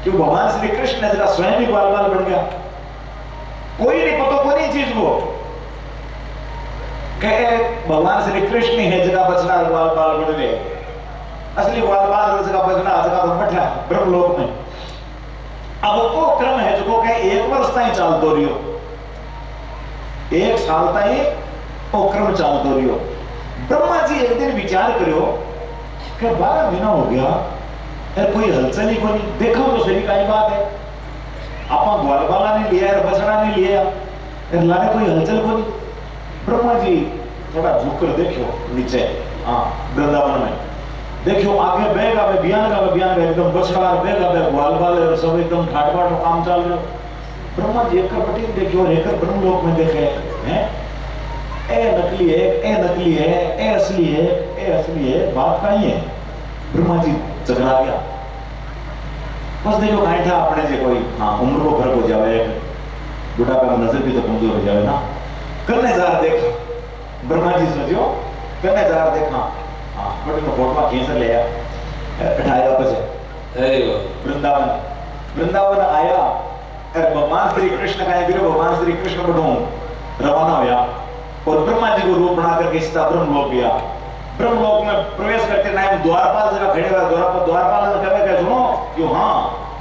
कि भगवान श्री कृष्ण ने जरा स्वयं ही ग्वाल बाल बन गया। कोई नहीं पता कोई नहीं चीज को कहे भगवान श्री कृष्ण है जगह बचना ग्वाल बाल बन गए। असली ग्वाल बाल जगह बचना जगह तो बैठा ब्रह्मलोक में। अब वो क्रम है जो कहे 1 वर्ष ताई चलतो रहियो, 1 साल ताई वो क्रम चलतो रहियो। ब्रह्मा जी एक दिन विचार करियो कि 12 महीना हो गया यार कोई हलचल ही को नहीं। देखो तो सही कई बात है, आप ग्वाल बाला नहीं लिया यार बछड़ा नहीं लिया यार लाने कोई हलचल को नहीं। ब्रह्मा जी थोड़ा झुककर देखो नीचे, हाँ वृंदावन में देखो आगे बेगा में बयान का एकदम बछड़ा बेगा में ग्वाल बाल सब एकदम ठाट बाट काम चल रहा। ब्रह्मा जी एक पट्टी देखो और एक ब्रह्मलोक में देखे हैं ए नकली है, ए नकली है, ए असली है, ए असली है, बात कहीं है। ब्रह्मा जी चकरा गया। बस देखो कहीं था अपने से कोई हाँ उम्र को फर्क हो जाए, बुढ़ापा में नजर भी तो कमजोर हो जाए ना। करने जा रहा देखा ब्रह्मा जी सोचो करने जा रहा देखा हाँ बड़े को फोटो खींच ले बैठाया वापस वृंदावन आया और भगवान श्री कृष्ण का भगवान श्री कृष्ण बढ़ो रवाना होया और ब्रह्मा जी को रूप बना करके सीधा ब्रह्मलोक गया। ब्रह्मलोक में प्रवेश करते टाइम द्वारपाल जगह खड़े हुए, द्वारपाल ने कहा कि सुनो क्यों हाँ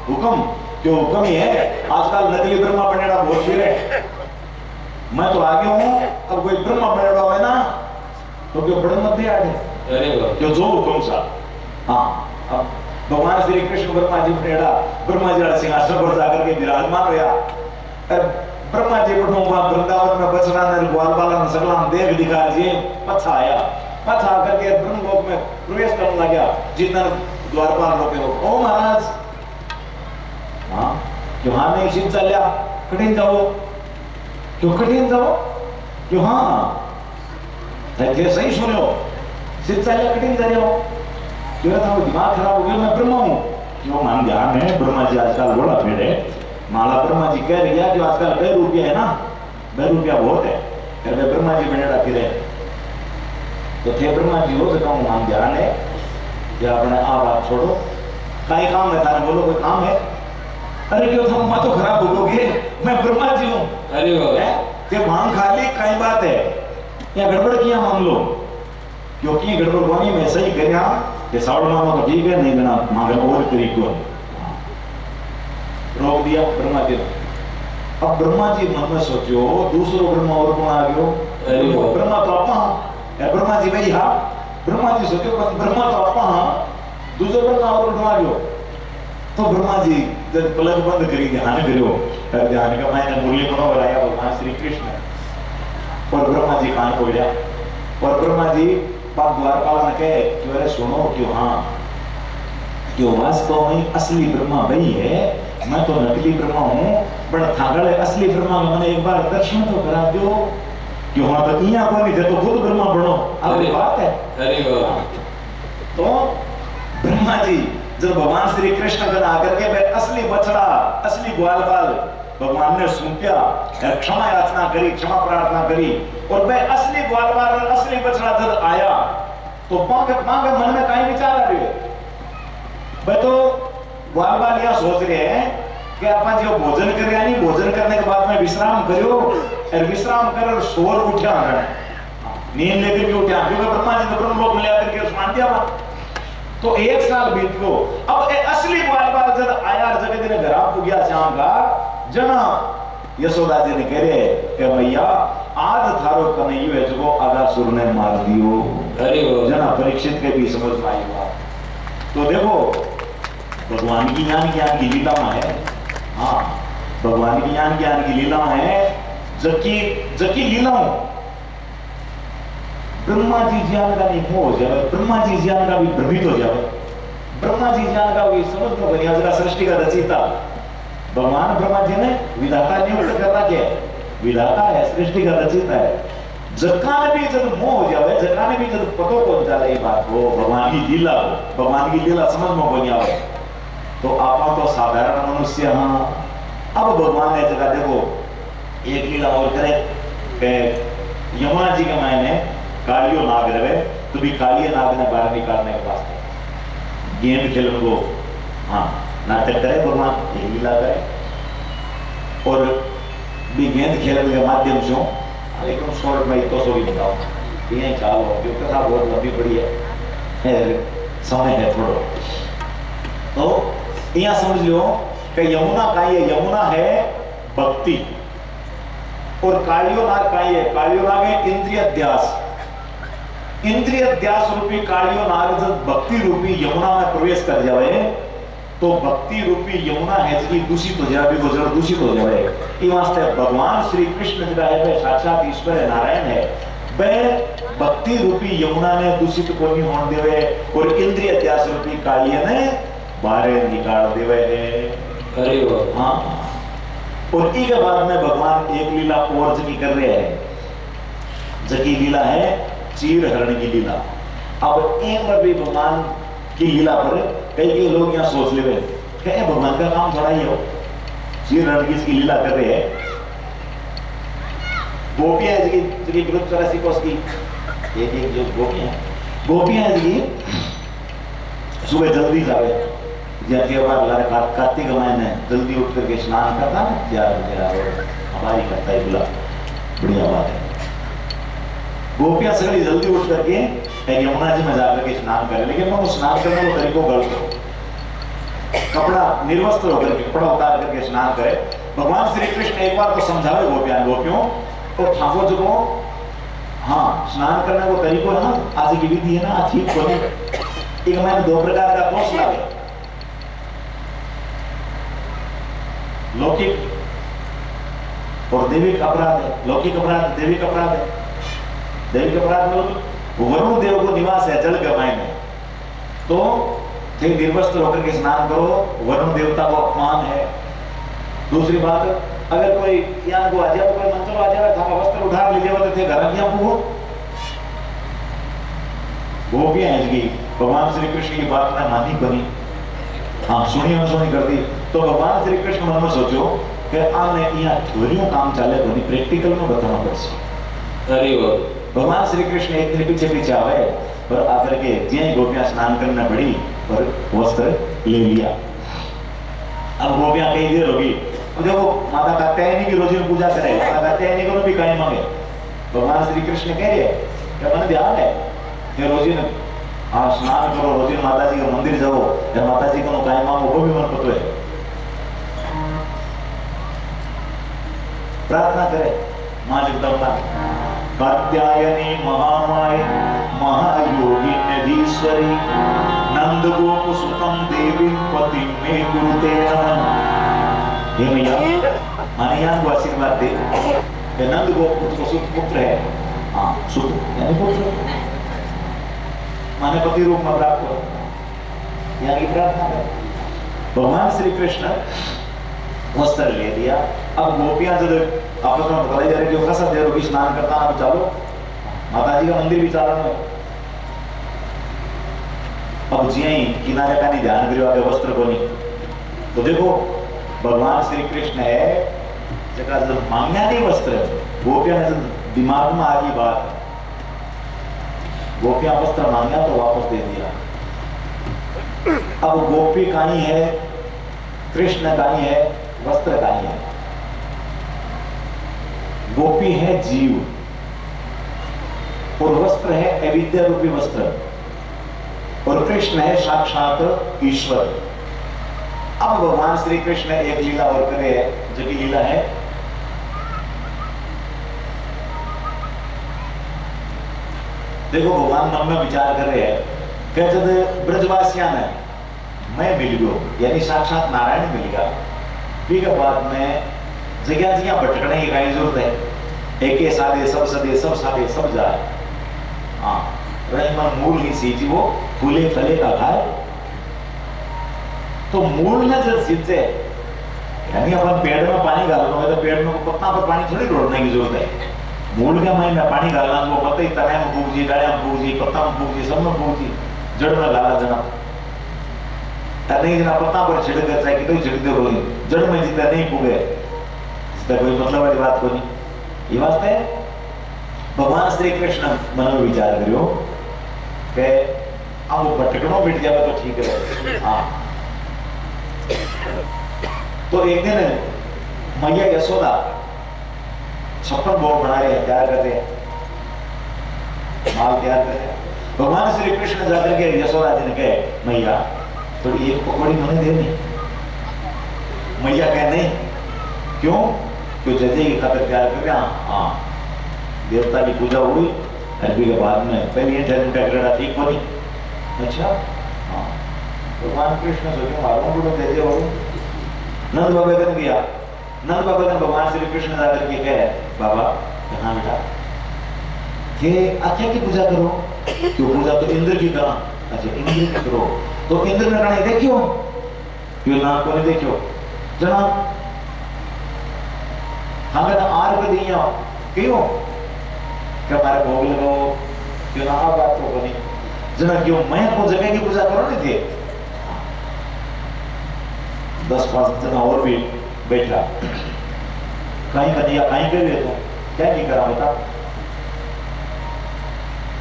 हुक्म क्यों हुक्म ही है, आजकल नकली ब्रह्मा बनेड़ा बहुत फिर है। मैं तो आगे हूँ, अब कोई ब्रह्मा बनेड़ा है ना तो क्यों बड़े मत दिया क्यों जो हुक्म सा। हाँ अब भगवान श्री कृष्ण ब्रह्मा जी बनेड़ा, ब्रह्मा जी सिंहासन पर जाकर के विराजमान होया। ब्रह्मा जी बैठो वहां वृंदावन में बछड़ा ने ग्वाल बाला ने सगला देख दिखा जी पछा आया, पछा करके ब्रह्मलोक में प्रवेश करने लगा। जितना द्वारपाल रोके हो ओ महाराज हाँ क्यों हाँ नहीं सीध चलिया कठिन जाओ क्यों कठिन जाओ क्यों हाँ थे सही सुनो सीध चलिया कठिन जा रहे हो क्यों था दिमाग खराब हो गया। मैं ब्रह्मा हूँ क्यों मान ध्यान है ब्रह्मा जी आजकल बोला फिर है माला ब्रह्मा जी कह रही है कि आजकल 2 रुपया है ना 2 रुपया बहुत है फिर वे ब्रह्मा जी बनेड़ा फिर तो थे ब्रह्मा जी हो सका मान ध्यान है या अपने आप बात छोड़ो कई काम है थाने बोलो कोई काम है। अरे क्यों था मैं तो खराब बोलोगे मैं ब्रह्मा जी हूँ। अरे मांग खाली कई बात है या गड़बड़ किया मान लो क्योंकि गड़बड़ होनी मैं सही कर कि साउंड मांगो तो ठीक है नहीं बिना मांगे और तरीको रोक दिया ब्रह्मा जी। अब ब्रह्मा जी मन में सोचो दूसरो ब्रह्मा और कौन आ गयो ब्रह्मा तो आपा ब्रह्मा जी भाई हाँ ब्रह्मा जी सोचो ब्रह्मा तो आपा हाँ दूसरो ब्रह्मा और कौन आ गयो। तो ब्रह्मा जी जब पलक बंद करी ध्यान करो ध्यान का मैंने मुरली मनो बनाया भगवान श्री कृष्ण और ब्रह्मा जी कान खोल और ब्रह्मा जी पाप द्वारपाल ने कहे कि अरे सुनो क्यों हाँ क्यों वास्तव में असली ब्रह्मा वही है, मैं तो नकली ब्रह्मा हूँ बड़ा थागड़ है। असली ब्रह्मा का मैंने एक बार दर्शन तो करा दो क्यों हाँ तो यहाँ को नहीं थे तो खुद ब्रह्मा बनो अब बात है। तो ब्रह्मा जी जब भगवान श्री कृष्ण का आकर के वे असली बछड़ा असली ग्वाल बाल भगवान ने सुनया क्षमा याचना करी क्षमा प्रार्थना करी और वे असली ग्वाल बाल असली बछड़ा जब आया तो मांगे मन में कहीं विचार आ रही है वे तो ग्वाल बाल यह सोच रहे हैं कि अपन जो भोजन कर यानी भोजन करने के बाद में विश्राम करो और विश्राम कर शोर उठा नींद लेकर के उठा क्योंकि ब्रह्मा जी तो ब्रह्मलोक में लेकर के मान दिया। तो 1 साल बीत गयो। अब असली ग्वाल बाल जब आया जगह दिन घर आप गया शाम का जना यशोदा जी ने कह रहे कि भैया आज थारो कन्हैया है जो अगासुर ने मार दियो। अरे जना परीक्षित के भी समझ में आई बात। तो देखो भगवान की ज्ञान की लीला में है। हाँ भगवान की ज्ञान की लीला है जबकि लीलाओं ब्रह्मा जी ज्ञान का नहीं हो जाए ब्रह्मा जी ज्ञान का भी भ्रमित हो जाए ब्रह्मा जी ज्ञान का भी समझ में बनिया जरा सृष्टि का रचयिता भगवान ब्रह्मा जी ने विधाता नियुक्त करना क्या है विधाता है सृष्टि का रचयिता है। जकाने भी जब मोह हो जाए जकाने भी जब पतो कौन जाए ये बात हो भगवान की लीला समझ में बनिया हो तो आप तो साधारण मनुष्य हाँ। अब भगवान ने जगह देखो एक लीला और करे यमुना जी के मायने कालियो नाग रहे तो भी कालिया नाग ने बाहर निकालने के वास्ते गेंद खेलन को हाँ नाटक करे भगवान, एक लीला करे और भी गेंद खेलने के माध्यम से लेकिन शॉर्ट में तो सो बताओ ये चाल हो जो कथा बहुत लंबी पड़ी है समय है थोड़ो। तो यहाँ समझ लो कि यमुना का ये यमुना है भक्ति और कालियो नाग का ये कालियो नाग है इंद्रिय अध्यास। इंद्रिय अध्यास रूपी कालियो नाग जब भक्ति रूपी यमुना में प्रवेश कर जाए तो भक्ति रूपी यमुना है जी दूषित हो जाए, भी जड़ दूषित हो जाए। ये वास्ते भगवान श्री कृष्ण जो है साक्षात ईश्वर नारायण है, वह भक्ति रूपी यमुना ने दूषित को नहीं होने देवे और इंद्रिय अध्यास रूपी कालिया ने बाहर निकाल देवे है। हाँ, और इसके बाद में भगवान एक लीला और जगी कर रहे हैं, जगी लीला है चीर हरण की लीला। अब एक बार भी भगवान की लीला पर कई लोग यहाँ सोच ले कि भगवान का काम थोड़ा ही हो, चीर हरण की लीला कर रहे हैं। गोपियां इसकी ग्रुप 84 कोस की एक जो गोपियां इसकी सुबह जल्दी जावे कार्तिक महीने जल्दी उठ करके स्नान करता है, हमारी करता है बुला, बढ़िया बात है। गोपियां सगली जल्दी उठ करके यमुना जी में जाकर के स्नान करे, लेकिन वो स्नान करने को तरीको गलत हो, कपड़ा निर्वस्त्र होकर के कपड़ा उतार करके स्नान करे। भगवान श्री कृष्ण एक बार तो समझावे गोपियों और ठाकुर जी को, हाँ स्नान करने को तरीको है ना, आज की विधि है ना, ठीक को नहीं। एक मैंने दो प्रकार का दोष लागे, लौकिक और दैविक अपराध है। लौकिक अपराध दैविक अपराध है। दैविक अपराध मतलब वरुण देव को निवास है जल गवाए में, तो निर्वस्त्र होकर के स्नान करो, वरुण देवता को अपमान है। दूसरी बात, अगर कोई यहाँ को आ जाए, कोई मंत्र आ जाए, था वस्त्र उधार लीजिए तो थे घर क्या पूछो, वो भी है इसकी भगवान श्री कृष्ण की बात में मानी बनी, हाँ सुनी अनसुनी कर दी। तो भगवान श्री कृष्ण मन में सोचो कि आने यहाँ थ्योरियों काम चले बनी, प्रैक्टिकल में बताना पड़े। अरे भगवान श्री कृष्ण एक दिन पीछे पीछे आवे और आकर के ज्यादा गोपियां स्नान करने पड़ी और वस्त्र ले लिया। अब गोपियां कई देर होगी, देखो माता कहते हैं नहीं कि रोजी में पूजा करे, माता कहते हैं नहीं करो भी कहीं मांगे। भगवान श्री कृष्ण कह रहे क्या मन ध्यान है कि रोजी ने हाँ स्नान करो, रोजी माता जी के मंदिर जाओ या माता जी को कहीं मांगो, वो भी मन पतो है। प्रार्थना करे मां जगदम्बा कात्यायनी महामाय महायोगी निधीश्वरी नंद गोप सुतम देवी पति में गुरुते नमः। हे मैया माने यहाँ को आशीर्वाद दे कि नंद गोप उसको सुत पुत्र है, हाँ सुत यानी पुत्र माने पति रूप में प्राप्त हो, यहाँ की प्रार्थना है। भगवान श्री कृष्ण वस्त्र ले दिया। अब गोपियां जब आपस में बताई जा रही है कैसा देर होगी स्नान करता, अब चलो माता जी का मंदिर भी चालन है। अब जी किनारे का नहीं ध्यान करियो आगे वस्त्र को नहीं, तो देखो भगवान श्री कृष्ण है जगह जब मांगना नहीं वस्त्र, गोपियां ने दिमाग में आ गई बात, गोपियां वस्त्र मांगा तो वापस दे दिया। अब गोपी कहीं है, कृष्ण कहीं है, वस्त्र कहीं है। गोपी है जीव और वस्त्र है अविद्या रूपी वस्त्र, और कृष्ण है साक्षात ईश्वर। अब भगवान श्री कृष्ण एक लीला और करे है, जो कि लीला है देखो भगवान मन में विचार कर रहे हैं कि जब ब्रजवासियां ने मैं मिल गयो यानी साक्षात नारायण मिल गया, ठीक है बाद में जगह जगह भटकने की कहीं जरूरत है, एक सादे सब सदे सब सादे सब जाए। हाँ रहीमन मूल ही सींची वो फूले फले का घाय, तो मूल ने जब सींचे यानी अपन पेड़ में पानी डालना है तो पेड़ में पत्ता पर पानी थोड़ी रोड़ने की जरूरत है। मूल के महीने में पानी डालना, वो पत्ते ही तने में फूक जी, डाले में फूक जी, पत्ता में फूक जी, सब में फूक जी, जड़ में डाला जना नहीं जना पत्ता पर छिड़क कर चाहिए तो छिड़कते रहो, जड़ में जितना नहीं फूके इसका कोई मतलब वाली बात को नहीं। ये वास्ते भगवान श्री कृष्ण मन में विचार करियो कि अब वो भटकनो मिट जाए तो ठीक है। हाँ तो एक दिन मैया यशोदा 56 भोग बना रहे हैं, तैयार कर रहे हैं, माल तैयार कर रहे हैं। भगवान श्री कृष्ण जाकर के यशोदा जी ने कहे मैया तो एक पकौड़ी मैंने देनी। मैया कहे नहीं। क्यों? क्यों जजे की खातिर तैयार कर रहे हैं। हाँ, देवता की पूजा हुई अरबी के बाद में पहली इंटरनेट का ग्रेडा ठीक होनी। अच्छा हाँ, भगवान कृष्ण सोचे मालूम बोलो जैसे हो। नंद बाबा ने दिया। नंद बाबा ने भगवान श्री कृष्ण जाकर के कहे बाबा यहाँ बेटा ये आज्ञा की पूजा करो। क्यों? पूजा तो इंद्र की करा। अच्छा इंद्र की करो तो इंद्र ने कहा देखियो क्यों नाम को नहीं देखियो जनाब हमें ना आर पे दिया क्यों क्या हमारे भोग लगाओ क्यों ना आ बात तो बनी जना क्यों मैं को जगह की पूजा करो नहीं थे। 10-5 जना और भी बैठा कहीं का दिया कहीं कर ले तो क्या नहीं करा बता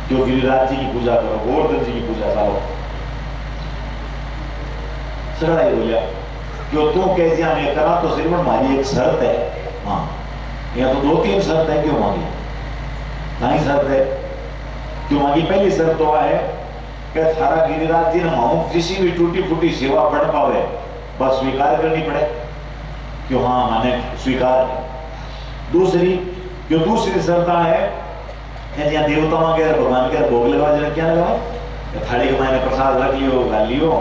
जो गिरिराज जी की पूजा करो गोवर्धन जी की पूजा करो। सगड़ा ही बोलिया क्यों तू कह दिया मैं करा तो श्रीमन हमारी एक शर्त है। हाँ या तो 2-3 शर्त है क्यों मांगी नहीं शर्त है क्यों मांगी। पहली शर्त तो है कि थारा गिरिराज जी ने माऊ किसी भी टूटी फूटी सेवा पढ़ पावे बस स्वीकार करनी पड़े क्यों। हाँ माने स्वीकार। दूसरी जो दूसरी शर्त है जहाँ देवताओं के भगवान के भोग लगा जरा क्या लगा थाली के मैंने प्रसाद रख लियो गाल लियो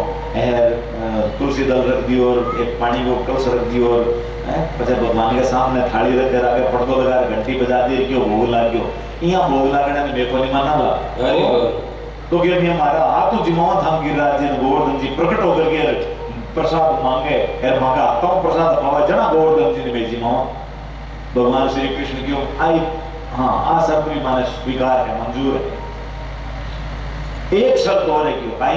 तुलसी दल रख दियो और एक पानी को कलश रख दियो और भगवान के सामने थाली रख कर आके पर्दो लगा घंटी बजा दी क्यों भोग ला क्यों यहाँ भोग लगाने में मेरे को नहीं माना ला तो क्या नहीं हमारा हाथ जिमाओ था गिरिराज जी गोवर्धन जी प्रकट होकर के प्रसाद मांगे मांगा तो प्रसाद पावा जना गोवर्धन जी ने भेजी माओ भगवान श्री कृष्ण क्यों आई। हाँ आ शब्द भी माने स्वीकार है मंजूर है। एक शब्द और है क्यों भाई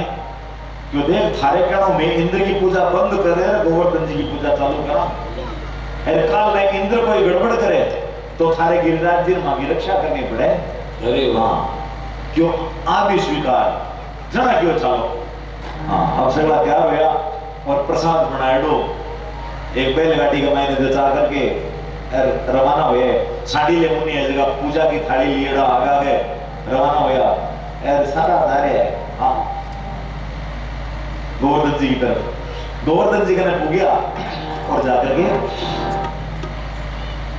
क्यों देख थारे कहना मैं इंद्र की पूजा बंद करे गोवर्धन जी की पूजा चालू करा अरे काल में इंद्र कोई गड़बड़ करे तो थारे गिरिराज जी मां की रक्षा करनी पड़े। अरे हाँ क्यों आ भी स्वीकार जना क्यों चालो। हाँ अब सगला तैयार हो गया और प्रसाद बनाए दो एक बैलगाड़ी का मैंने जचा करके रवाना हुए साड़ी ले मुनि है जगह पूजा की थाली लिएड़ा आगा गए रवाना हुआ यार सारा आधार है। हाँ गोवर्धन जी की तरफ गोवर्धन जी ने पूजा और जाकर के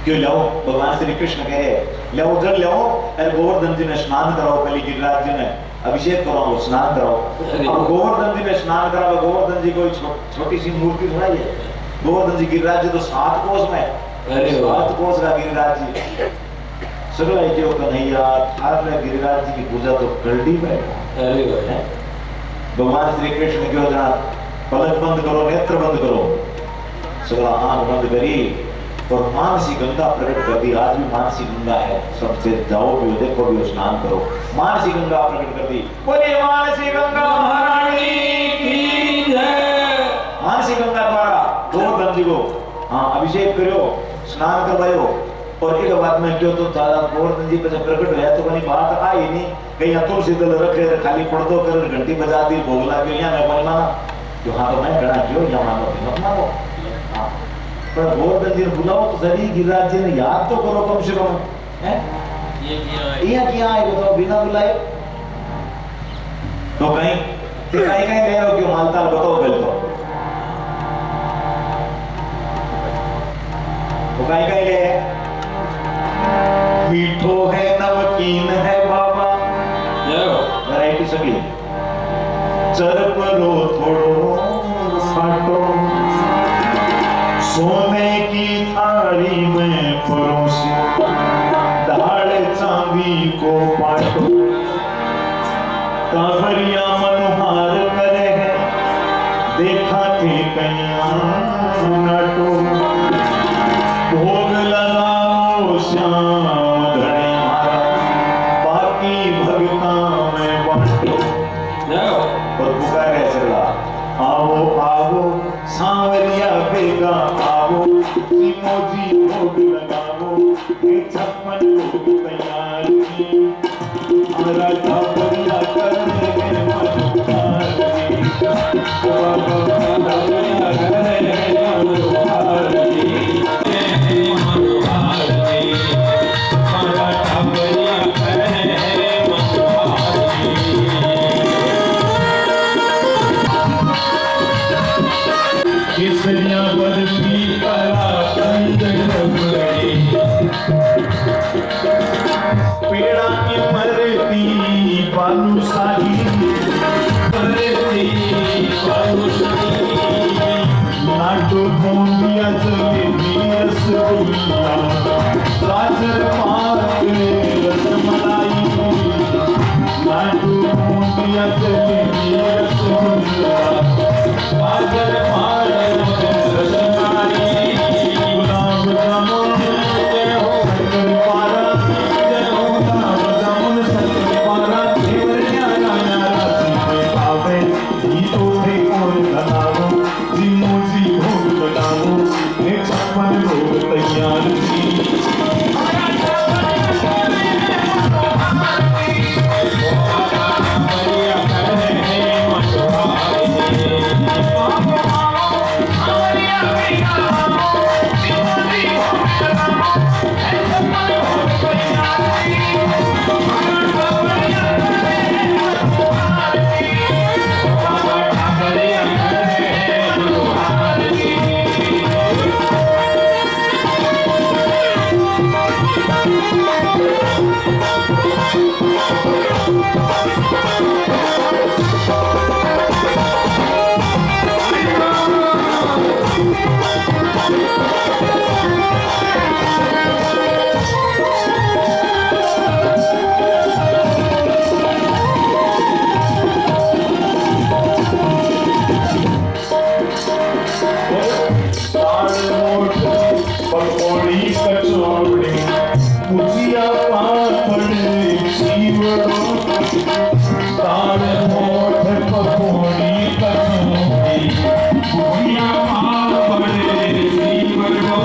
क्यों लाओ भगवान श्री कृष्ण कहे लाओ जल लाओ अरे गोवर्धन जी ने स्नान कराओ पहले गिरिराज जी ने अभिषेक कराओ स्नान कराओ। अब गोवर्धन जी ने स्नान कराओ गोवर्धन जी कोई छोटी सी मूर्ति थोड़ा ही है गोवर्धन जी गिरिराज जी तो 7 कोस में 7 कोस का गिरिराज जी सगला क्यों कन्हैया थार गिरिराज जी की पूजा तो करडी बैठा। भगवान श्री कृष्ण क्यों जना पलक बंद करो नेत्र बंद करो सगला आंख बंद करी और मानसी गंगा प्रकट कर दी। आज भी मानसी गंगा है सबसे जाओ भी देखो भी स्नान करो मानसी गंगा प्रकट कर दी। बोलिए मानसी गंगा महारानी की जय। मानसी गंगा द्वारा गोवर्धन जी को हाँ अभिषेक करो स्नान करवायो और एक बात में क्यों तो दादा गोवर्धन जी पे जब प्रकट हुआ तो कोई बात आई नहीं कहीं तुलसी दल रखे खाली पर्दो कर घंटी बजा दी भोग ला के यहाँ मैं कोई माना जो हाँ तो मैं खड़ा क्यों यहाँ मानो मत मानो। हाँ पर गोवर्धन जी ने बुलाओ तो सही गिरिराज जी ने याद तो करो कम से कम है ये क्या है बताओ बिना बुलाए तो कहीं कहीं ले आओ क्यों मालताल बताओ बिल तो कहीं ले मीठो है नमकीन है बाबा वैरायटी सभी चरपरो थोड़ो फाटो सोने की थाली में परोसे दाल चांदी को पाटो कांवरिया मनोहार करे है देखा थे कैया नाटो भोग लगाओ श्याम धनी बाकी भगता में बांटो और पुकारे चला आओ आओ सांवरिया बेगा आओ मोजी भोग लगाओ ये 56 लोग तैयार राजा बरिया करने के मन केसरिया बर्फी कलाकंद रबड़ी पेड़ा इमरती बालूशाही इमरती बालूशाही लाडू बूंदिया जलेबी रसगुल्ला गाजर पाक रसमलाई लाडू बूंदिया जलेबी रसगुल्ला गाजर पाक रसमलाई गुलाब जामुन जय हो शंकर पारा जय हो गुलाब जामुन शंकर पारा देवरिया लाया राशि पे पावे गीतों पे और लगाओ जिमो जी भोग लगाओ ये छप्पन भोग तैयार थी पकौड़ी कचौड़ी भुजिया पापड़ सीवड़ो दाल मोठ पकौड़ी कचौड़ी भुजिया पापड़ सीवड़ो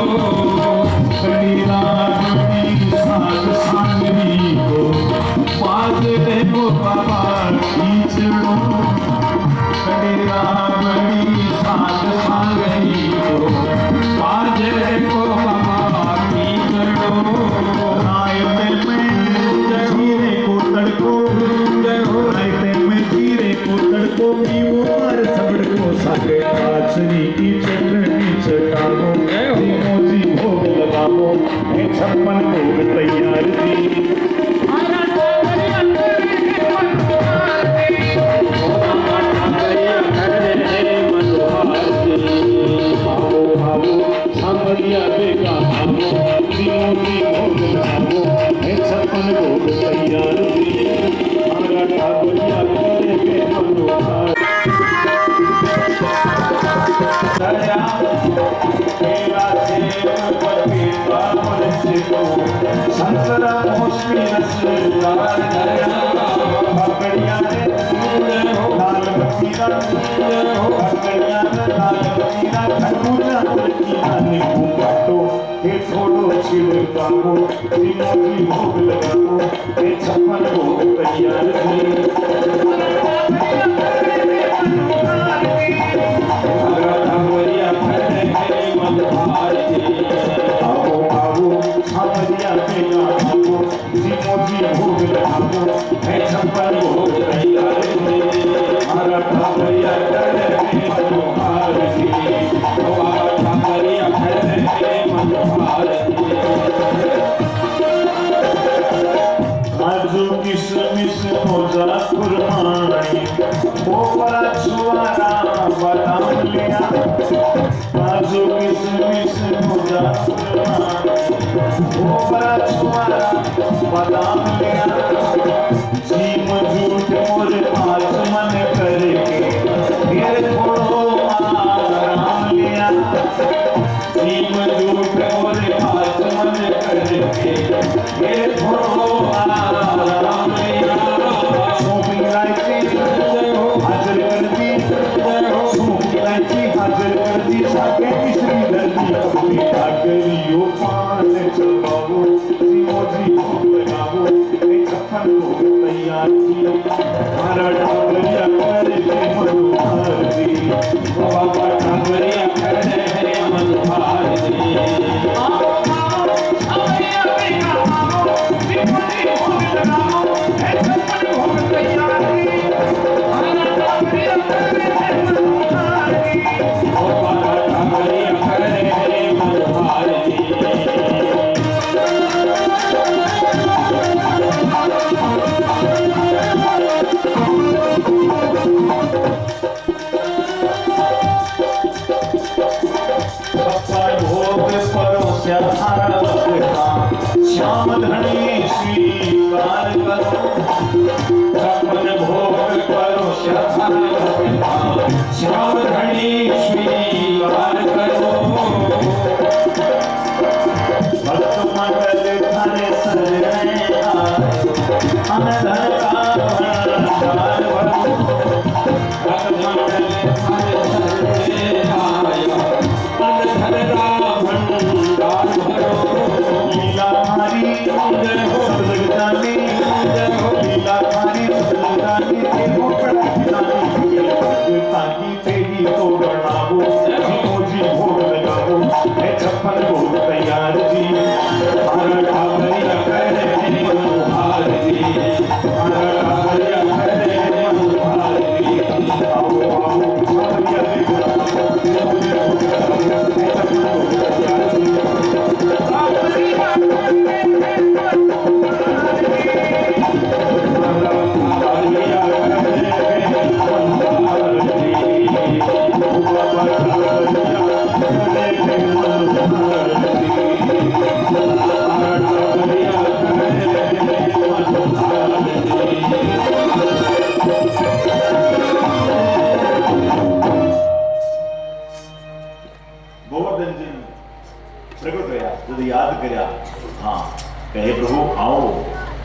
कड़ीला रोटी साग सांगरी को बाजरे को बाबा खींचड़ो कड़ीला रोटी साग सांगरी को बाजरे को बाबा खींचड़ो रायते में जीरे को तड़को रायते में जीरे को तड़को नींबू और सबड़ को सागे काचरी की चटनी चटाओ मोजी भोग लगाओ ये छप्पन भोग तैयार थी सांवरिया बेगा भागो मोजी भोग लगाओ ये छप्पन भोग तैयार थी हमारा ठाकुरिया करे के मनोहार संतरा मौसमी रसदार पकड़िया लाल बत्तीरा पकड़िया लाल बत्तीरा खरबूजा लड़किया नींबू काटो ये छोड़ो छिड़काओ मोजी भोग लगाओ ये छप्पन भोग तैयार आओ आओ सांवरिया बेगा भागो मोजी भोग लगाओ ये छप्पन भोग तैयार हमारा ठाकुरिया करे के मनोहार थी हमारा ठाकुरिया करे के मनोहार काजू किशमिश खोजा खुरमानी ऊपर छुआरा बादाम लिया काजू किशमिश खोजा खुरमानी ऊपर छुआरा बादाम लिया जीम झूठ मोर पाँच मन करके फिर थोड़ो आराम लिया जीम झूठ मोर पाँच मन करके फिर थोड़ो आराम लिया सोपी इलायची हाजिर कर दी सोपी इलायची हाजिर कर दी साके तीसरी दर्दी अपनी ठाकरियों पान चलवाओ मोजी भोग लगाओ ये छप्पन भोग तैयार थी हमारा ठाकुरिया करे के मनोहार थी बाबा ठाकुरिया करे के मनोहार थी लीला थारी सब जग जाने, लीला थारी सब जग जाने, देखो बड़ा खिलाड़ी ताकि तेरी तो बनाओ, जी भोग लगाओ, है 56 भोग तैयार जी, हमारा ठाकरिया करे मनोहार जी, हमारा ठाकरिया करे मनोहार जी, आओ आओ ठाकरिया देखो, गोवर्धन जी प्रकट होया जब याद करया, हाँ कहे प्रभु आओ,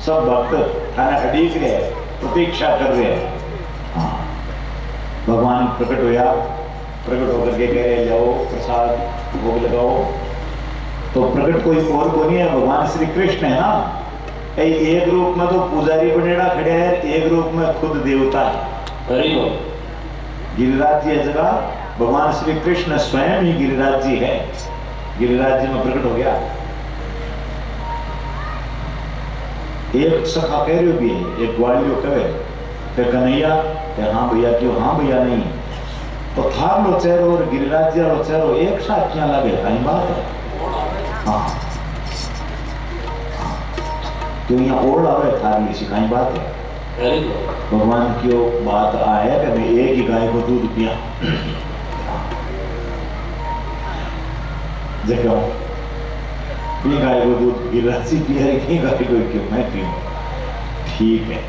सब भक्त थाने अड़ीक रहे, प्रतीक्षा कर रहे हैं। हाँ भगवान प्रकट होया, प्रकट होकर के कह रहे जाओ प्रसाद भोग लगाओ। तो प्रकट कोई और को नहीं है, भगवान श्री कृष्ण है ना। एक रूप में तो पुजारी बनेड़ा खड़े है, एक रूप में खुद देवता है। गिरिराज जी जगह भगवान श्री कृष्ण स्वयं ही गिरिराज जी है, गिरिराज जी में प्रकट हो गया। एक सखा कह रही भी है, एक ग्वालियो कहे कि कन्हैया कि हाँ भैया क्यों, हाँ भैया नहीं, तो थार लो चेहरो और गिरिराज जी लो चेहरो एक साथ क्या लगे, कहीं बात है। हाँ क्यों यहाँ ओढ़ आवे थारी सिखाई बात है। भगवान की बात आया कि मैं एक ही गाय को दूध पिया, जगह गाय को दूध गिरिराज पिया रही, गाय को क्यों मैं पीऊं, ठीक है।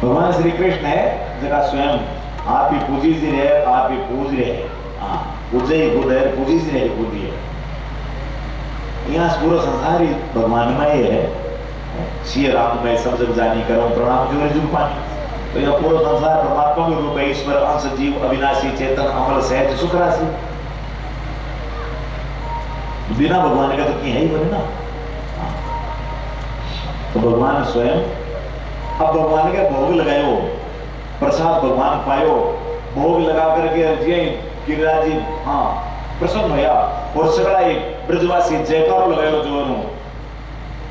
भगवान श्री कृष्ण है जगह स्वयं आप ही पूजी जी रहे, आप ही पूज रहे, हाँ पूजे ही खुद है, पूजी जी रहे खुद ही है। यहाँ पूरा संसार ही भगवानमय है, श्री राम में सब जग जानी करो प्रणाम जो जुग पानी। तो यह पूरा संसार परमात्मा के रूप है, ईश्वर अंश जीव अविनाशी चेतन अमल सहज सुख राशि। बिना भगवान का तो की है ही बने ना। तो भगवान स्वयं अब भगवान के भोग लगायो, प्रसाद भगवान पायो, भोग लगा करके गिरिराज जी हाँ प्रसन्न होया और सगड़ा एक ब्रजवासी जयकारो लगायो जोरों,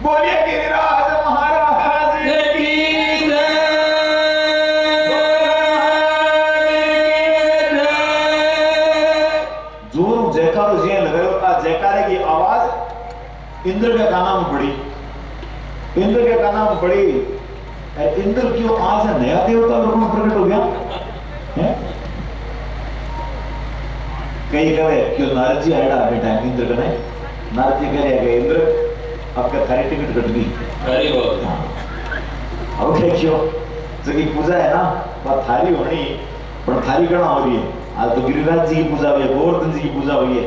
बोलिए गिरिराज महाराज की जय, जोरों जयकारो जी लगायो। आ जयकारे की आवाज इंद्र के काना में पड़ी, इंद्र के काना में पड़ी। इंद्र क्यों आज नया देवता रूप में प्रकट हो गया है? कई कहे क्यों नारद जी आएगा बेटा इंद्र का नहीं, नारद जी कह रहे हैं इंद्र आपका थारी टिकट कट गई। अब क्या क्यों जगह पूजा है ना, वह थारी होनी पर थारी करना हो रही है। आज तो गिरिराज जी की पूजा हुई है, गोवर्धन जी की पूजा हुई है।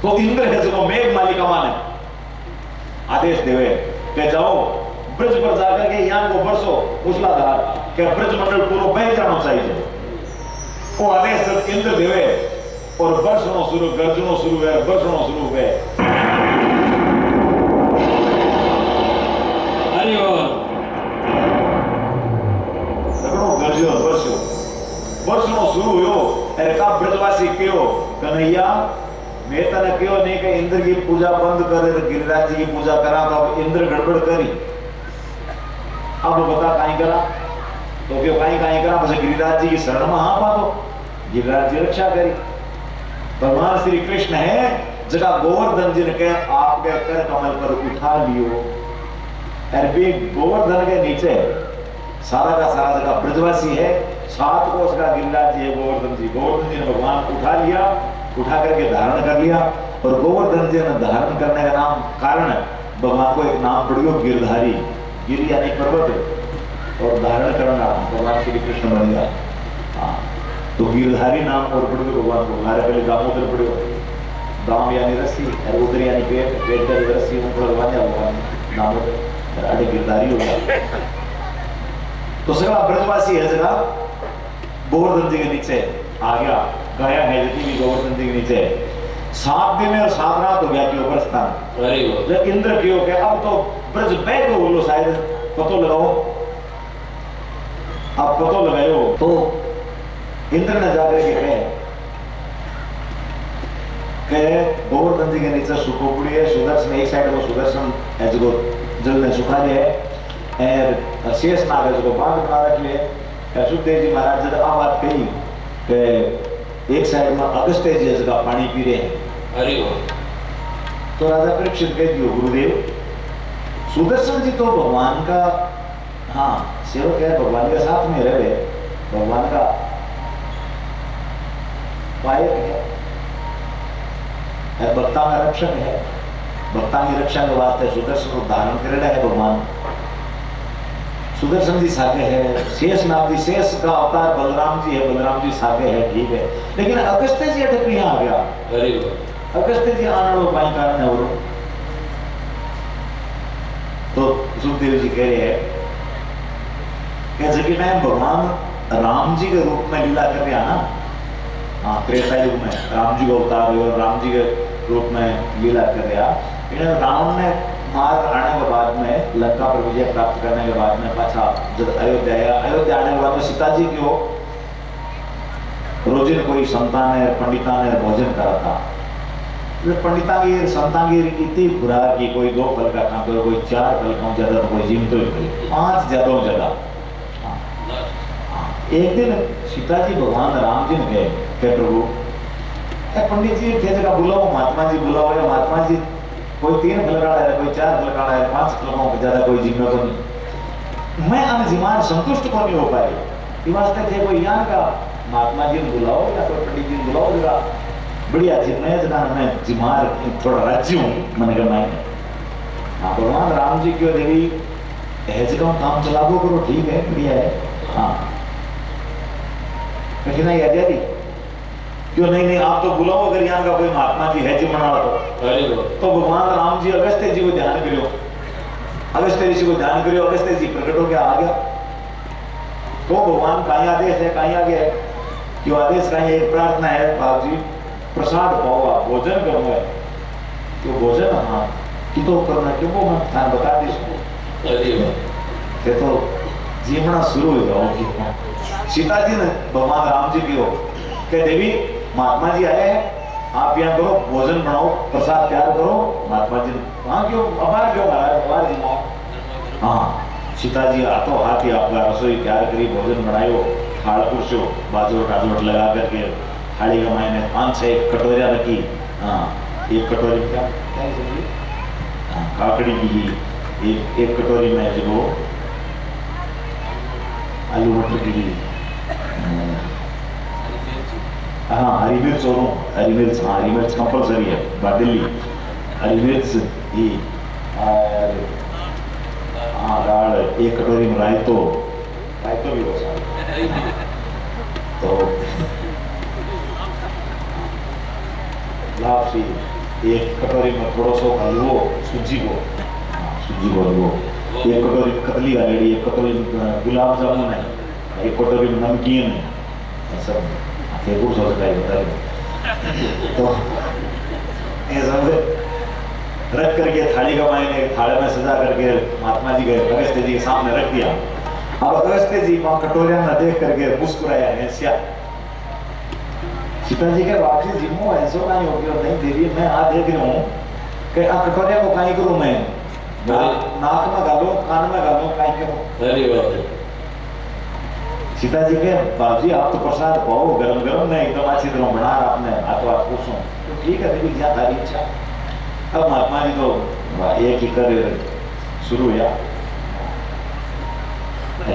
तो इंद्र है जो मेघ मालिका मान आदेश देवे के जाओ ब्रज पर जाकर के यहाँ को बरसो मूसलाधार के ब्रज मंडल पूरा बह जाना चाहिए। वो आदेश इंद्र देवे और बरसनो शुरू, गर्जनो शुरू है, बरसनो शुरू है। गर्जो बरसो बरसनो शुरू हो। अरे का ब्रजवासी क्यों कन्हैया मैं तने क्यों नहीं कि इंद्र की पूजा बंद करे तो गिरिराज जी की पूजा करा, तो अब इंद्र गड़बड़ करी। अब बता काई करा तो क्यों काई करा, बस गिरिराज जी की शरण में हाँ पातो, गिरिराज जी रक्षा करी। भगवान श्री कृष्ण है जगह गोवर्धन जी ने कहा आपके कर कमल पर उठा लियो। अरबी गोवर्धन के नीचे सारा का सारा जगह ब्रजवासी है, 7 कोस का गिरिराज जी है गोवर्धन जी। गोवर्धन जी ने भगवान उठा लिया, उठा करके धारण कर लिया। और गोवर्धन जी ने धारण करने का नाम कारण भगवान को एक नाम पड़ गया गिरधारी, गिर यानी पर्वत और धारण करना भगवान श्री कृष्ण बन गया। हाँ तो गिरधारी नाम और पड़ गया भगवान को। हमारे पहले दामोदर पड़ो, दाम यानी रस्सी और उदर यानी पेट, पेट यानी रस्सी भगवान दामोदर अरे गिरधारी हो गया। तो सगला ब्रजवासी है जगह गोवर्धन जी के नीचे आ गया, गाया है जति भी गोवर्धन जी के नीचे। 7 दिन और 7 रात हो गया क्यों प्रस्थान। अरे वाह। जब इंद्र क्यों के अब तो ब्रज बैठ हो बोलो शायद पतो लगाओ, अब पतो लगाओ तो इंद्र ने जाकर के कहे गोवर्धन जी के नीचे सुखोपुड़ी है, सुदर्शन एक साइड वो सुदर्शन है जो जल में सुखा है और शेष नाग है जो बाग बना रखी है। सुखदेव जी महाराज जब आ बात कही कि एक साइड में अगस्त्य जी जगह पानी पी रहे हैं। अरे वाह। तो राजा परीक्षित कह दियो गुरुदेव सुदर्शन जी तो भगवान का हाँ सेवक है, भगवान के साथ में रहे, भगवान का पायक है, भक्ता का रक्षक है, भक्ता की रक्षा के वास्ते सुदर्शन को धारण कर रहा है भगवान। सुदर्शन जी सागे है, शेष नाग जी, शेष का अवतार बलराम जी है, बलराम जी सागे है, ठीक है, लेकिन अगस्त्य जी अटक यहाँ आ गया। अरे वाह। अगस्त्य जी आना लो पाई कारण है वो। तो सुखदेव जी कह रहे हैं कि जबकि मैं भगवान राम जी के रूप में लीला कर रहा ना, हाँ त्रेता युग में राम जी का अवतार हुए और राम जी के रूप में लीला कर रहा। रावण ने मार आने के बाद में लंका पर विजय प्राप्त करने के बाद में पाछा जब अयोध्या आया, अयोध्या आने के बाद में सीता जी क्यों रोजिन कोई संतान है पंडिता ने भोजन करा था। पंडिता की संतान की इतनी बुरा कि कोई 2 फल का काम करे, कोई 4 फल का ज्यादा तो कोई जिम तो 5 ज्यादा। एक दिन सीता जी भगवान राम जी ने कहे प्रभु पंडित जी थे जगह बुलाओ, महात्मा जी बुलाओ, या महात्मा जी कोई 3 फल का है, कोई 4 फल का है, 5 फलों का ज्यादा कोई जिम्मे को नहीं, मैं अन जिमान संतुष्ट को नहीं हो पाए। वास्ते थे कोई यहाँ का महात्मा जी ने बुलाओ या कोई पंडित जी ने बुलाओ जगह बढ़िया जी मैं जगह मैं जिमार थोड़ा राज्य हूँ मैंने कहा मैं हाँ भगवान राम जी क्यों देवी है जगह काम चलाओ करो, ठीक है बढ़िया है। हाँ कठिनाई आ जाती क्यों नहीं आप तो बुलाओ अगर यहाँ का कोई महात्मा जी है जी मना तो भगवान राम जी अगस्त्य जी को ध्यान करो, अगस्त्य जी को ध्यान करो, अगस्त्य जी प्रकट हो गया आ गया। तो भगवान का ही आदेश है, कहीं आगे है क्यों आदेश का एक प्रार्थना है बाप जी प्रसाद पाओ भोजन करो है क्यों भोजन हाँ कि तो करना क्यों वो मैं थान बता दे तो जीवना शुरू हो जाओगी। सीता जी ने भगवान राम जी की हो कि देवी महात्मा जी आए हैं आप यहाँ करो भोजन बनाओ प्रसाद तैयार करो। महात्मा जी हाँ क्यों आभार क्यों आभार जी हाँ सीता जी हाथों हाथ ही आपका रसोई तैयार करी भोजन बनायो थाल कुर्सो बाजोट राजोट लगा करके थाली का मैंने 5-6 कटोरियाँ रखी। हाँ एक कटोरी में क्या काकड़ी की एक कटोरी में जो आलू मटर की हाँ हरी मिर्च और हरी मिर्च कंपलसरी है बादली हरी मिर्च ही हाँ दाल एक कटोरी में रायतो भी हो सकता तो लापसी एक कटोरी में थोड़ा सा हलवो सूजी को हलवो एक कटोरी कतली गालेड़ी एक कटोरी गुलाब जामुन है एक कटोरी में नमकीन है सब फेकुर सो सकता है बता तो ये सब रख करके थाली का मैंने थाली में सजा करके महात्मा जी के अगस्त्य जी के सामने रख दिया। अब अगस्त्य जी वहां कटोरिया न देख करके मुस्कुराया ऐसा सीता जी के बाप जी जिम्मो ऐसा का नहीं हो गया नहीं दे रही मैं आज देख रहा हूँ कि आ कटोरिया को कहीं करूँ मैं नाक में गालो कान में गालो कहीं करूँ। सीता जी के बाप जी आप तो प्रसाद पाओ गरम गरम नहीं एकदम अच्छी तरह बना आपने हाथों हाथ पूछो तो ठीक है देवी क्या तारी इच्छा। अब महात्मा जी तो एक ही कर शुरू हुआ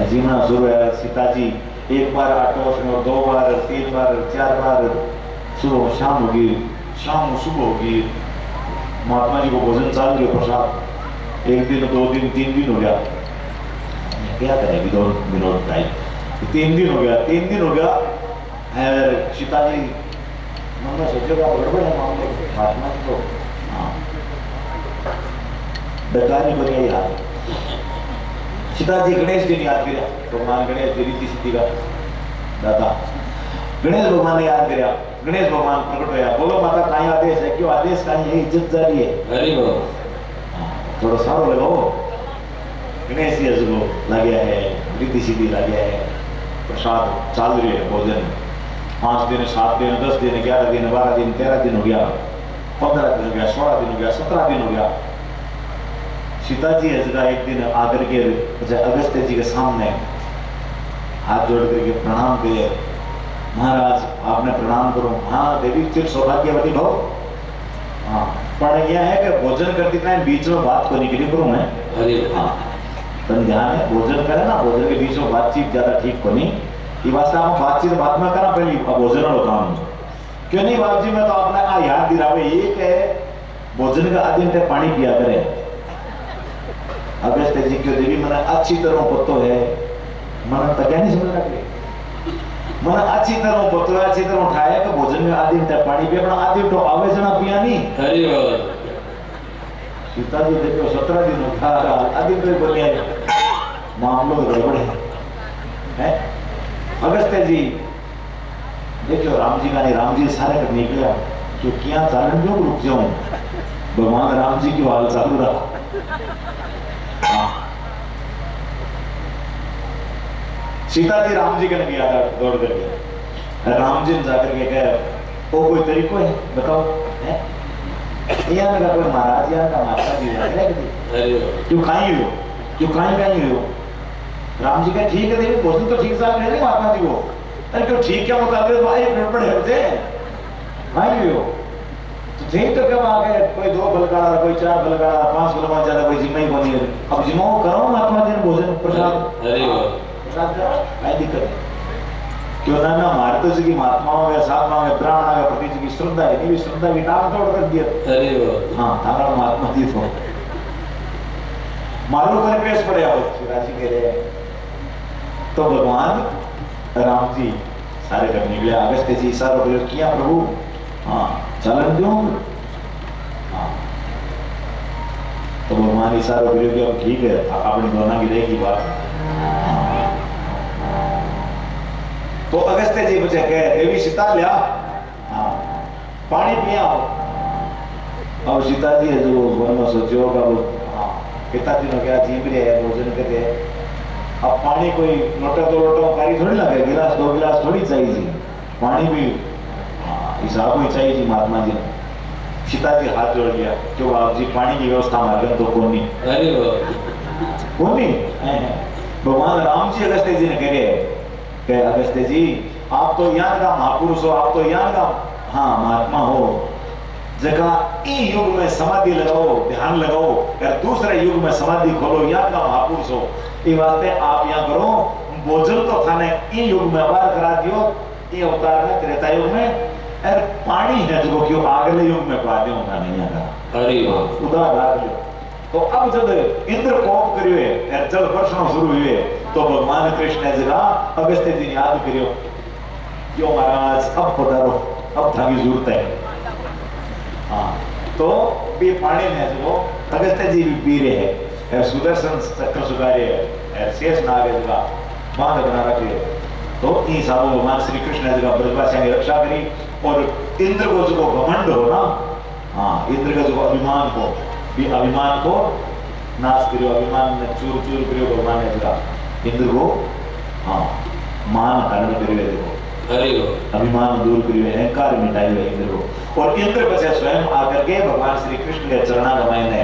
जीवना शुरू है। सीता जी एक बार आटोस में 2 बार 3 बार 4 बार सुबह शाम होगी शाम सुबह होगी महात्मा जी को भोजन चालू किया प्रसाद 1 दिन 2 दिन 3 दिन हो गया क्या करें विनोद भाई 3 दिन हो गया 3 दिन हो गया सीता जी मन में सोचेगा गड़बड़ है मामले महात्मा जी को हाँ बेकारी बनी याद सीता जी गणेश जी ने याद किया भगवान गणेश जी रीति सिद्धि का दाता गणेश भगवान ने याद किया गणेश भगवान प्रकट होया बोलो माता कहीं आदेश है क्यों आदेश का ये इज्जत जारी है अरे वो थोड़ा सारो लगाओ गणेश जी को लगे है रिद्धि सीधी लगे है प्रसाद चाल रही है भोजन 5 दिन 7 दिन 10 दिन 11 दिन 12 दिन 13 दिन हो गया 15 दिन हो गया 16 दिन हो गया 17 दिन हो गया सीता जी हजरा एक दिन आकर के अगस्त्य जी के सामने हाथ जोड़ करके प्रणाम किए महाराज आपने प्रणाम करो हाँ देवी चिर सौभाग्यवती भव हाँ पर यह है कि भोजन करते टाइम बीच में बात को निकली करूँ मैं अरे हाँ तो ध्यान है भोजन करे ना भोजन के बीच में बातचीत ज्यादा ठीक को नहीं ये वास्ते आप बातचीत बाद में करा पहले भोजन वाला काम क्यों नहीं बाप जी मैं तो आपने याद दिलावे ये है भोजन का आदि घंटे पानी पिया करे अगस्त्य जी क्यों देवी मैंने अच्छी तरह पत्तो है मैंने तो क्या नहीं समझ रहा मैंने अच्छी तरह पत्तो है अच्छी तरह उठाया कि भोजन में आदि घंटे पानी पिया अपना आदि तो आवे जना पिया नहीं अरे वो सीता जी देखो 17 दिन उठा आदि तो बोलिए मामलो गड़बड़ है अगस्त्य जी देखो राम जी का नहीं राम जी सारे कर निकले तो क्या चालन जो रुक जाऊं भगवान राम जी की हाल चालू रहा सीता जी राम जी के नहीं गया दौड़ करके राम जी ने जाकर के कहा ओ कोई तरीको है बताओ है यहाँ का कोई महाराज यहाँ का माता जी है क्यों खाई हो क्यों खाई हो राम जी का ठीक है देवी भोजन तो ठीक साथ नहीं महात्मा जी को अरे क्यों ठीक क्या मुताबिक भाई गड़बड़ है मुझे भाई हो तो ठीक तो कब आ गए कोई 2 बलगाड़ा कोई 4 बलगाड़ा 5 बलगाड़ा ज्यादा कोई जिम्मा ही बनी है अब जिम्मा करो महात्मा जी ने भोजन प्रसाद अरे वो प्रसाद का आई दिक्कत है क्यों ना हमारे तो जी की महात्माओं के साथ में ब्राह्मण के प्रति जी की श्रद्धा है नहीं श्रद्धा की टांग तोड़ कर दिया अरे वो हाँ थाना महात्मा जी तो मालूम कर पेश पड़े हो राशि के लिए तो भगवान राम जी सारे करने के लिए अगस्त्य जी सारा प्रयोग किया प्रभु हाँ चलन दो हाँ तो भगवान इशारा प्रयोग किया ठीक है अपनी दोनों की रहेगी बात तो अगस्त्य जी मुझे कहे देवी सीता लिया हाँ पानी पिया अब सीता जी है जो वन में सोचो का वो हाँ पिता जी ने क्या जीव रहे हैं भोजन करते हैं अब पानी कोई लोटा 2 लोटा कारी थोड़ी लगे गिलास 2 गिलास थोड़ी चाहिए जी पानी भी हिसाब ही चाहिए जी महात्मा जी ने सीता जी हाथ जोड़ लिया क्यों आप जी पानी की व्यवस्था मार्गन तो कौन नहीं अरे कौन नहीं भगवान राम जी अगस्त्य जी ने करे कि अगस्त्य जी आप तो यहाँ का महापुरुष हो आप तो यहाँ का हाँ महात्मा हो जगह ई युग में समाधि लगाओ ध्यान लगाओ या दूसरे युग में समाधि खोलो यहाँ का महापुरुष हो ये वास्ते आप यहाँ करो भोजन तो थाने ई युग में अवार करा दियो ये अवतार है त्रेता युग में और पानी है जो क्यों अगले युग में पा दियो ना नहीं आगा अरे उदार राख लो तो अब जब इंद्र कोप करियो और जल वर्षण शुरू हुए तो भगवान कृष्ण ने जगह अगस्त्य जी ने याद करियो क्यों महाराज अब पधारो अब थाकी जरूरत है हाँ तो भी पानी में जो अगस्त्य जी भी पी रहे हैं सुदर्शन चक्र सुधारे है शेष नाग है जगह बांध बना रखे तो इन सब भगवान श्री कृष्ण ने जगह ब्रजवासियों की रक्षा करी और इंद्र को जो घमंड हो ना हाँ इंद्र का जो अभिमान को नाश करियो अभिमान ने चूर चूर करियो भगवान ने जगह इंद्र को हाँ मान हरण करियो देखो अरे अभिमान दूर करियो अहंकार मिटाइयो इंद्र को और इंद्र बचे स्वयं आकर के भगवान श्री कृष्ण के चरणा गवाए ने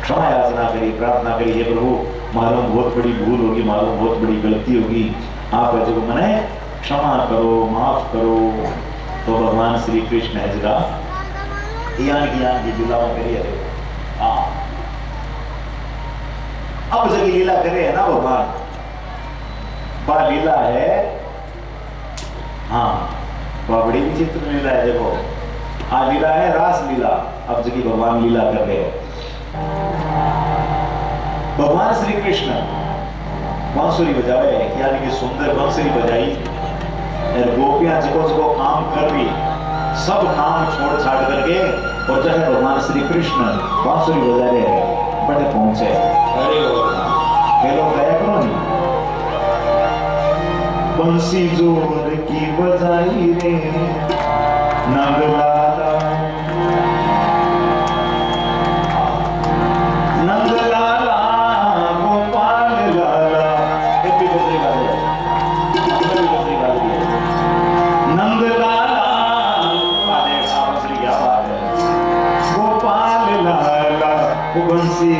क्षमा याचना करी प्रार्थना करी हे प्रभु मालूम बहुत बड़ी भूल होगी मालूम बहुत बड़ी गलती होगी आप जो मने क्षमा करो माफ करो तो भगवान श्री कृष्ण है जगह ज्ञान की दिलावा करिए हाँ अब जगह लीला करे है ना भगवान बड़ा लीला है हाँ वह बड़ी विचित्र लीला है देखो हाँ लीला है रास लीला अब जगह भगवान लीला कर रहे हैं भगवान श्री कृष्ण बांसुरी बजावे यानी कि सुंदर बांसुरी बजाई और गोपियां जगो काम कर रही सब काम छोड़ छाड़ करके और जो है भगवान श्री कृष्ण बांसुरी बजा रहे हैं बड़े पहुंचे अरे लोग गाया करो नहीं बंसी जोर की बजाई रे नगलाला बंसी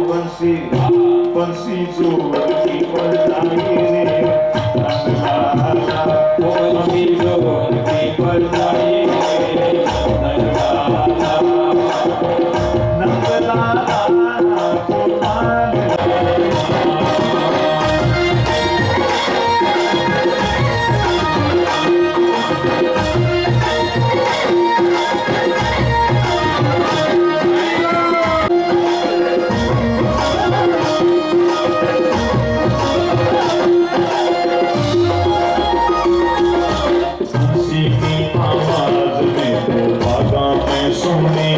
बंसी बंसी जोड़ की बजाई रे बंसी जोड़ की बजाई रे नंदलाला गोपाल बंसी की आवाज में तो बागा में सुनी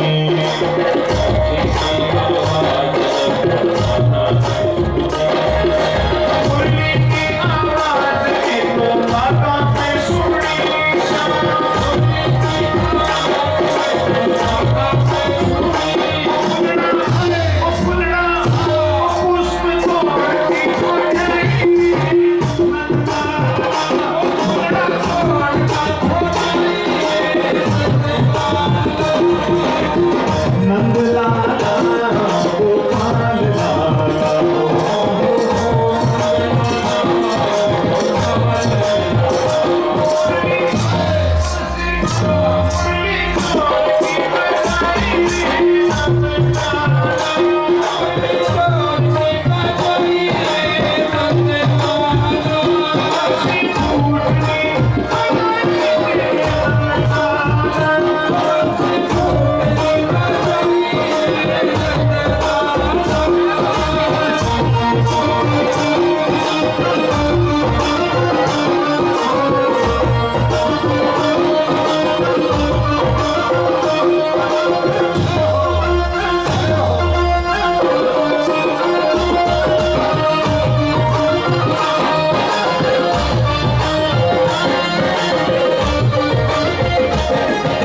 मुरली की आवाज में तो बागा में सुनी फुलना पुष्प तोड़ की नंदलाला गोपाल लाला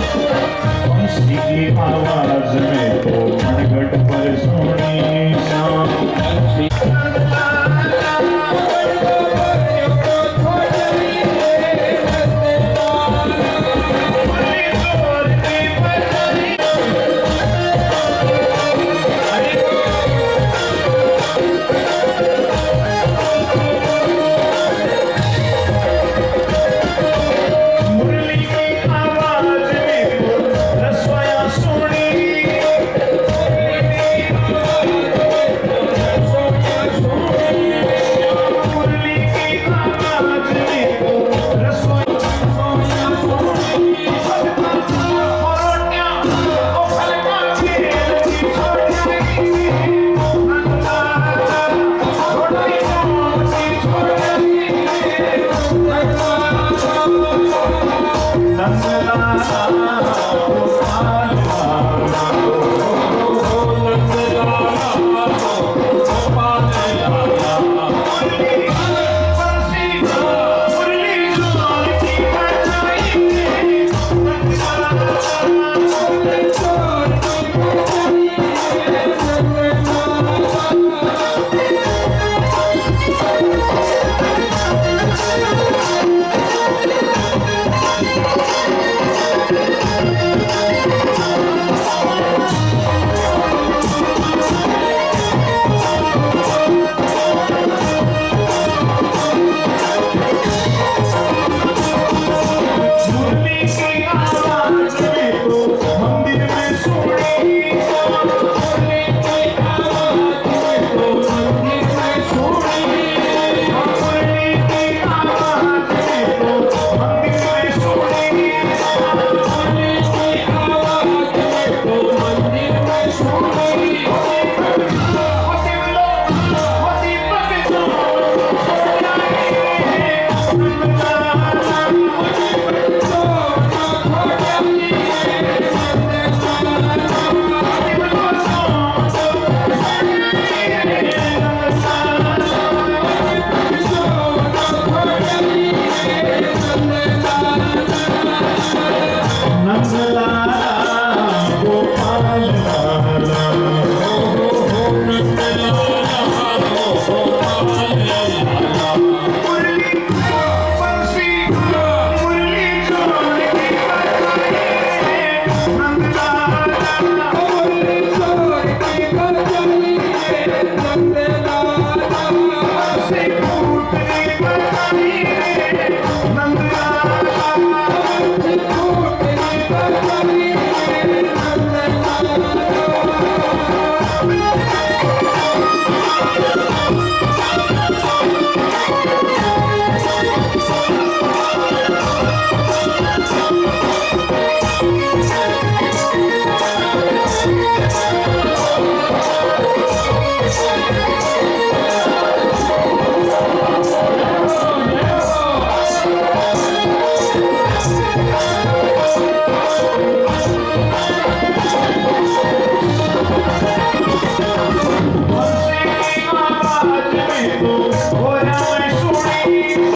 बंसी की आवाज में तो मनगढ़ पर सुनी